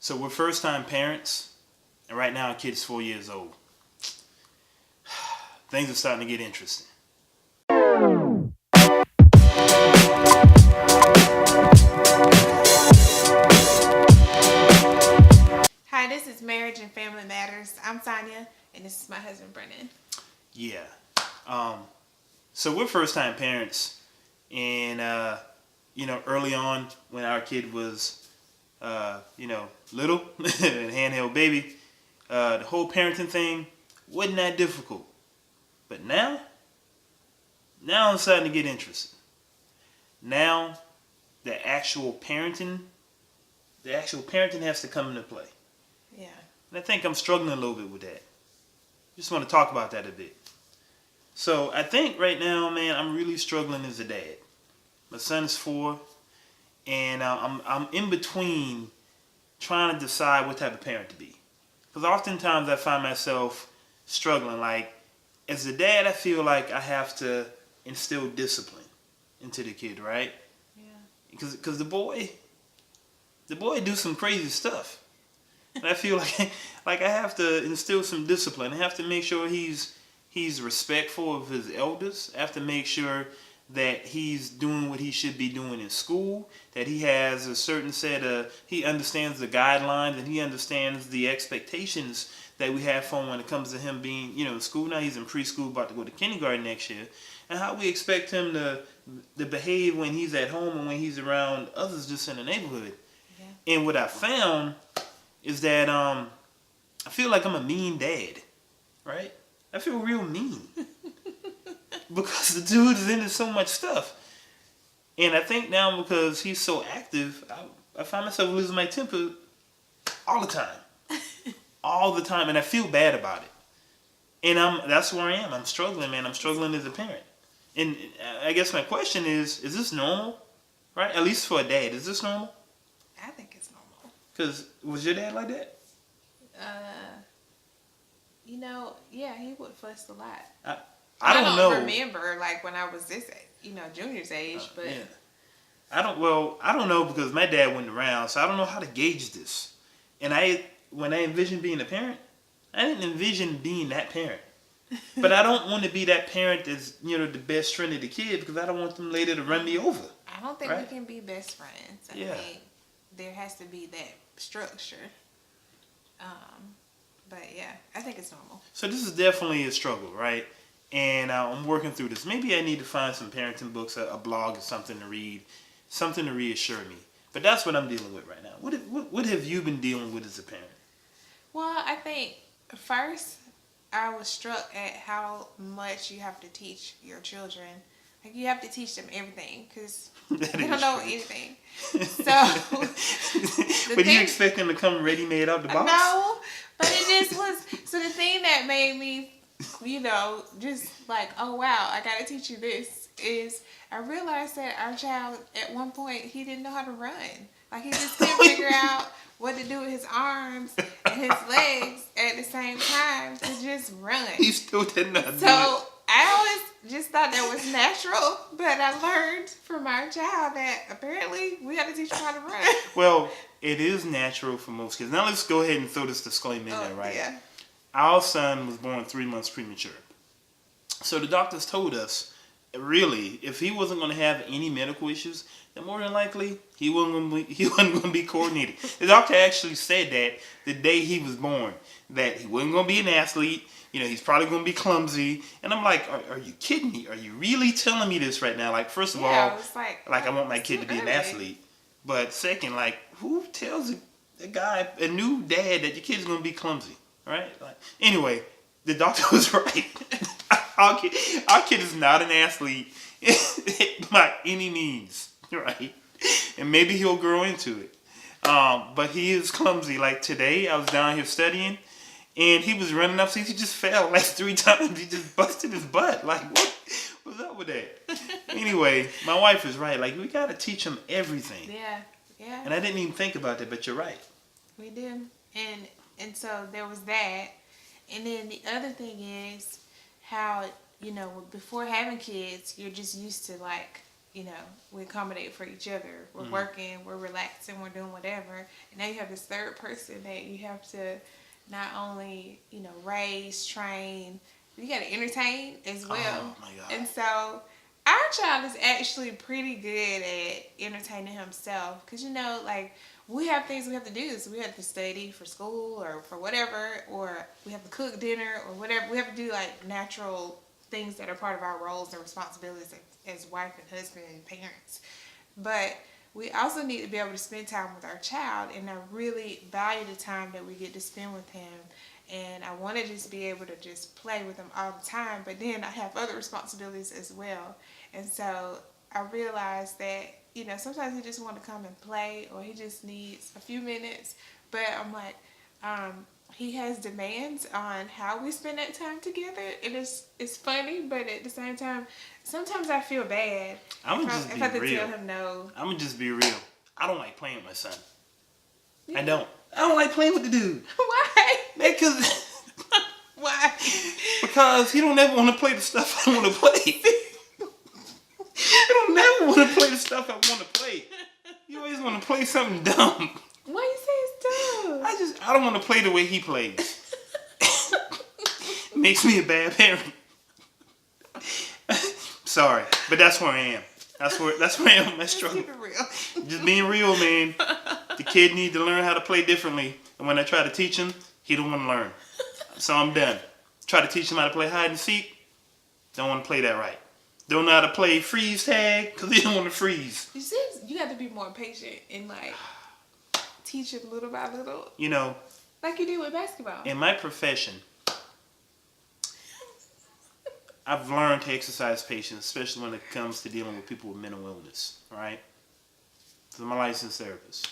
So we're first-time parents, and right now our kid's 4 years old. Things are starting to get interesting. Hi, this is Marriage and Family Matters. I'm Sonia, and this is my husband, Brennan. Yeah. So we're first-time parents, and early on when our kid was, little, and handheld baby, the whole parenting thing wasn't that difficult. But now I'm starting to get interested. Now, the actual parenting has to come into play. Yeah. And I think I'm struggling a little bit with that. Just want to talk about that a bit. So I think right now, man, I'm really struggling as a dad. My son's 4, and I'm in between trying to decide what type of parent to be. Because oftentimes I find myself struggling. Like, as a dad, I feel like I have to instill discipline into the kid, right? Yeah. Because the boy do some crazy stuff. And I feel like I have to instill some discipline. I have to make sure he's respectful of his elders. I have to make sure that he's doing what he should be doing in school, that he has a certain he understands the guidelines and he understands the expectations that we have for him when it comes to him being, in school. Now he's in preschool, about to go to kindergarten next year, and how we expect him to behave when he's at home and when he's around others just in the neighborhood. Yeah. And what I found is that I feel like I'm a mean dad, right? I feel real mean. Because the dude is into so much stuff. And I think now because he's so active, I find myself losing my temper all the time. All the time. And I feel bad about it. And that's where I am. I'm struggling, man. I'm struggling as a parent. And I guess my question is this normal? Right? At least for a dad. Is this normal? I think it's normal. Because was your dad like that? Yeah, he would fuss a lot. I don't know. Remember, like, when I was this, junior's age, but... Yeah. I don't know because my dad wasn't around, so I don't know how to gauge this. And when I envisioned being a parent, I didn't envision being that parent. But I don't want to be that parent that's, the best friend of the kid because I don't want them later to run me over. I don't think we can be best friends. I think there has to be that structure. But yeah, I think it's normal. So this is definitely a struggle, right? And I'm working through this. Maybe I need to find some parenting books, a blog or something to read, something to reassure me. But that's what I'm dealing with right now. What have you been dealing with as a parent? Well, I think first I was struck at how much you have to teach your children. Like, you have to teach them everything because they don't know anything. So, but you expect them to come ready-made out the box? No, but it just was. So the thing that made me, just like, oh wow, I gotta teach you this, is I realized that our child at one point, he didn't know how to run. Like, he just couldn't figure out what to do with his arms and his legs at the same time to just run. He still didn't know how to do it. So I always just thought that was natural, but I learned from our child that apparently we got to teach him how to run. Well, it is natural for most kids. Now let's go ahead and throw this disclaimer in there, right? Yeah. Our son was born 3 months premature. So the doctors told us, really, if he wasn't going to have any medical issues, then more than likely he wasn't going to be coordinated. The doctor actually said that the day he was born, that he wasn't going to be an athlete. He's probably going to be clumsy. And I'm like, are you kidding me? Are you really telling me this right now? Like, first of all, I want my kid to be an athlete. But second, like, who tells a new dad that your kid's going to be clumsy? Right? Like, anyway, the doctor was right. Our kid is not an athlete by any means, right? And maybe he'll grow into it. But he is clumsy. Like, today, I was down here studying, and he was running up, so he just fell like 3 times. He just busted his butt. Like, what's up with that? Anyway, my wife is right. Like, we got to teach him everything. Yeah. And I didn't even think about that, but you're right. We do. And so there was that. And then the other thing is how, before having kids, you're just used to, like, we accommodate for each other. We're working, we're relaxing, we're doing whatever. And now you have this third person that you have to not only, raise, train, you got to entertain as well. Oh my God. And so our child is actually pretty good at entertaining himself because, we have things we have to do. So we have to study for school or for whatever, or we have to cook dinner or whatever. We have to do like natural things that are part of our roles and responsibilities as wife and husband and parents. But we also need to be able to spend time with our child, and I really value the time that we get to spend with him. And I want to just be able to just play with him all the time, but then I have other responsibilities as well. And so I realized that, sometimes he just want to come and play, or he just needs a few minutes. But I'm like, he has demands on how we spend that time together. And it's funny, but at the same time, sometimes I feel bad if I have to tell him no. I'm going to just be real. I don't like playing with my son. Yeah. I don't like playing with the dude. Why? Because Why? Because he don't ever want to play the stuff I want to play. He don't never want to play the stuff I want to play. You always want to play something dumb. Why you say it's dumb? I don't want to play the way he plays. Makes me a bad parent. Sorry, but that's where I am. That's where I am in my struggle. Keep it real. Just being real, man. The kid needs to learn how to play differently. And when I try to teach him, he don't want to learn. So I'm done. Try to teach him how to play hide and seek. Don't want to play that right. Don't know how to play freeze tag because he don't want to freeze. You see, you have to be more patient and teach him little by little. Like you do with basketball. In my profession, I've learned to exercise patience, especially when it comes to dealing with people with mental illness, right? So I'm a licensed therapist.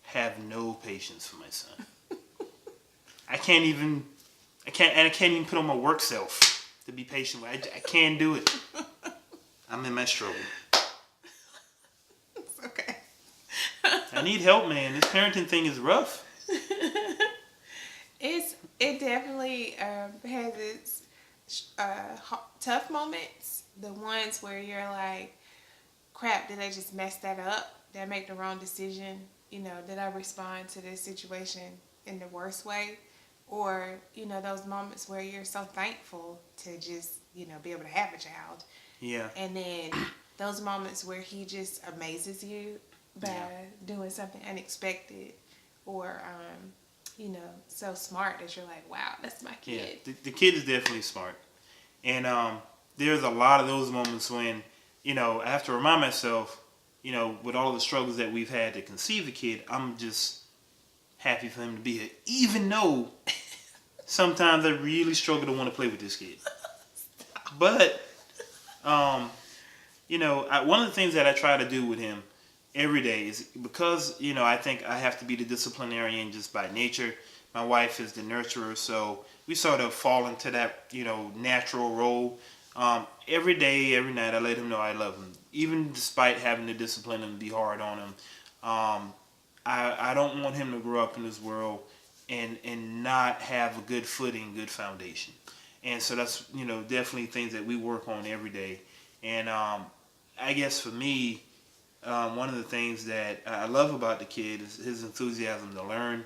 Have no patience for my son. I can't even put on my work self to be patient with. I can't do it. I'm in my struggle. It's okay. I need help, man. This parenting thing is rough. It definitely has its tough moments. The ones where you're like, crap, did I just mess that up? Did I make the wrong decision? Did I respond to this situation in the worst way? Or, those moments where you're so thankful to just, be able to have a child. Yeah. And then those moments where he just amazes you by doing something unexpected or, so smart that you're like, wow, that's my kid. Yeah, the kid is definitely smart. And there's a lot of those moments when, I have to remind myself, with all the struggles that we've had to conceive a kid, I'm just happy for him to be here. Even though sometimes I really struggle to want to play with this kid. But, one of the things that I try to do with him every day is because, I think I have to be the disciplinarian just by nature. My wife is the nurturer, so we sort of fall into that, natural role. Every day, every night, I let him know I love him. Even despite having to discipline him and be hard on him. I don't want him to grow up in this world and not have a good footing, good foundation. And so that's, definitely things that we work on every day. And I guess for me, one of the things that I love about the kid is his enthusiasm to learn.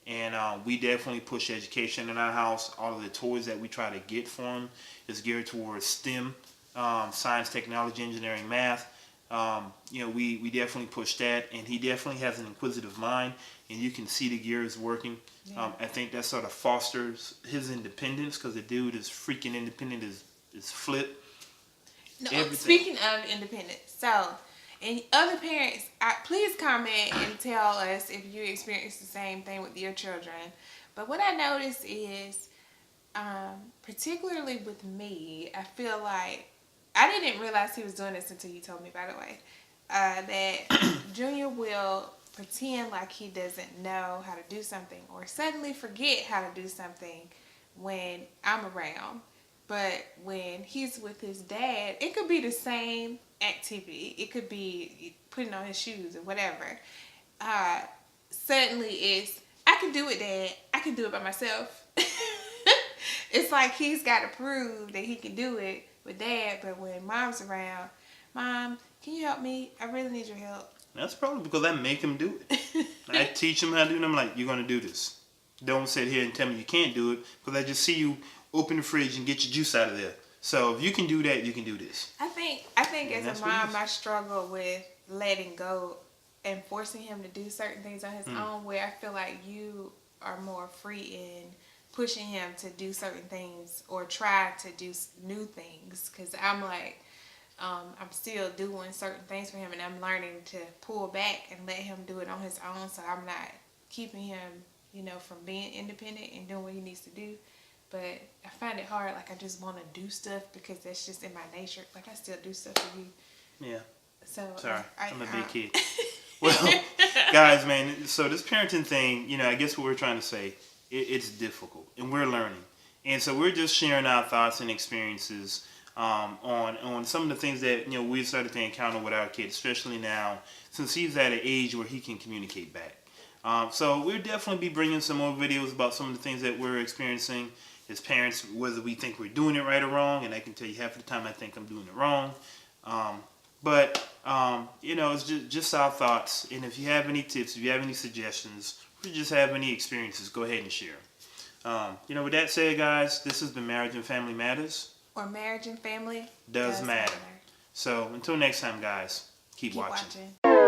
And we definitely push education in our house. All of the toys that we try to get for him is geared towards STEM, science, technology, engineering, math. We definitely push that, and he definitely has an inquisitive mind, and you can see the gears working. Yeah. I think that sort of fosters his independence because the dude is freaking independent is flip. No, speaking of independence, so and other parents, please comment and tell us if you experience the same thing with your children. But what I noticed is, particularly with me, I feel like I didn't realize he was doing this until you told me, by the way, that Junior will pretend like he doesn't know how to do something or suddenly forget how to do something when I'm around. But when he's with his dad, it could be the same activity. It could be putting on his shoes or whatever. Suddenly it's, I can do it, Dad. I can do it by myself. It's like he's got to prove that he can do it with Dad. But when Mom's around, Mom, can you help me? I really need your help. That's probably because I make him do it. I teach him how to do it. And I'm like, you're gonna do this. Don't sit here and tell me you can't do it, because I just see you open the fridge and get your juice out of there. So if you can do that, you can do this. I think And as a mom, I struggle with letting go and forcing him to do certain things on his own, where I feel like you are more free in pushing him to do certain things or try to do new things. Because I'm like, I'm still doing certain things for him, and I'm learning to pull back and let him do it on his own, so I'm not keeping him, from being independent and doing what he needs to do. But I find it hard. Like, I just want to do stuff because that's just in my nature. Like, I still do stuff for you. Yeah. So Sorry, I'm a big kid. Well, guys, man, so this parenting thing, I guess what we're trying to say, it's difficult, and we're learning. And so we're just sharing our thoughts and experiences on some of the things that, we've started to encounter with our kids, especially now, since he's at an age where he can communicate back. So we'll definitely be bringing some more videos about some of the things that we're experiencing as parents, whether we think we're doing it right or wrong. And I can tell you half the time I think I'm doing it wrong. But it's just our thoughts. And if you have any tips, if you have any suggestions, or you just have any experiences, go ahead and share. With that said, guys, this has been Marriage and Family Matters. Or Marriage and Family Does matter. So until next time, guys, keep watching.